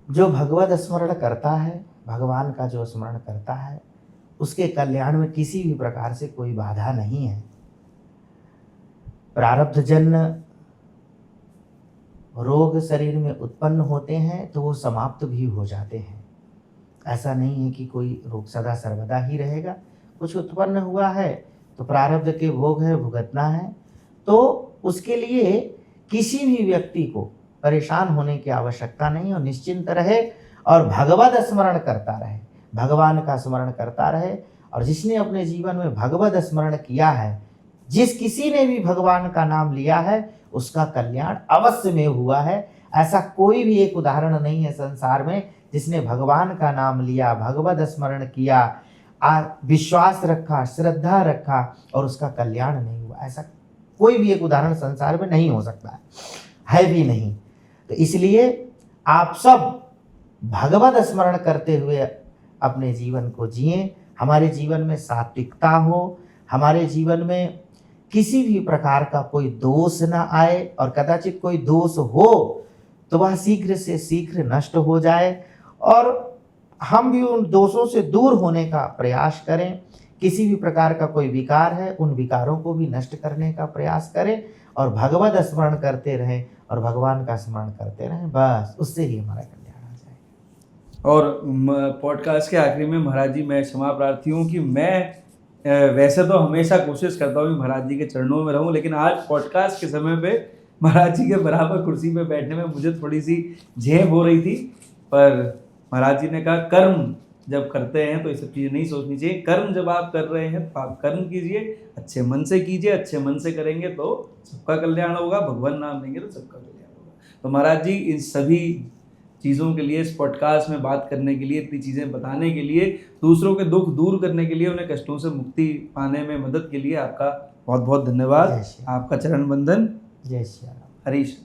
जो भगवत स्मरण करता है, भगवान का जो स्मरण करता है, उसके कल्याण में किसी भी प्रकार से कोई बाधा नहीं है। प्रारब्धजन्य रोग शरीर में उत्पन्न होते हैं तो वो समाप्त भी हो जाते हैं। ऐसा नहीं है कि कोई रोग सदा सर्वदा ही रहेगा। कुछ उत्पन्न हुआ है तो प्रारब्ध के भोग है, भुगतना है। तो उसके लिए किसी भी व्यक्ति को परेशान होने की आवश्यकता नहीं और निश्चिंत रहे और भगवत स्मरण करता रहे, भगवान का स्मरण करता रहे। और जिसने अपने जीवन में भगवत स्मरण किया है, जिस किसी ने भी भगवान का नाम लिया है, उसका कल्याण अवश्य में हुआ है। ऐसा कोई भी एक उदाहरण नहीं है संसार में जिसने भगवान का नाम लिया, भगवत स्मरण किया, विश्वास रखा, श्रद्धा रखा और उसका कल्याण नहीं हुआ। ऐसा कोई भी एक उदाहरण संसार में नहीं हो सकता है भी नहीं। तो इसलिए आप सब भगवत स्मरण करते हुए अपने जीवन को जिएं। हमारे जीवन में सात्विकता हो, हमारे जीवन में किसी भी प्रकार का कोई दोष ना आए, और कदाचित कोई दोष हो तो वह शीघ्र से शीघ्र नष्ट हो जाए और हम भी उन दोषों से दूर होने का प्रयास करें। किसी भी प्रकार का कोई विकार है, उन विकारों को भी नष्ट करने का प्रयास करें और भगवत स्मरण करते रहें और भगवान का स्मरण करते रहें। बस उससे ही हमारा कल्याण आ जाएगा। और पॉडकास्ट के आखिरी में महाराज जी, मैं क्षमा प्रार्थी हूँ कि मैं वैसे तो हमेशा कोशिश करता हूँ कि महाराज जी के चरणों में रहूँ, लेकिन आज पॉडकास्ट के समय पे महाराज जी के बराबर कुर्सी पे बैठने में मुझे थोड़ी सी झेप हो रही थी। पर महाराज जी ने कहा कर्म जब करते हैं तो ये सब चीज़ें नहीं सोचनी चाहिए। कर्म जब आप कर रहे हैं तो आप कर्म कीजिए, अच्छे मन से कीजिए। अच्छे मन से करेंगे तो सबका कल्याण होगा, भगवान नाम लेंगे तो सबका कल्याण होगा। तो महाराज जी, इन सभी चीज़ों के लिए, इस पॉडकास्ट में बात करने के लिए, इतनी चीज़ें बताने के लिए, दूसरों के दुख दूर करने के लिए, उन्हें कष्टों से मुक्ति पाने में मदद के लिए आपका बहुत बहुत धन्यवाद। आपका चरण बंदन। जय श्री राम। हरीश।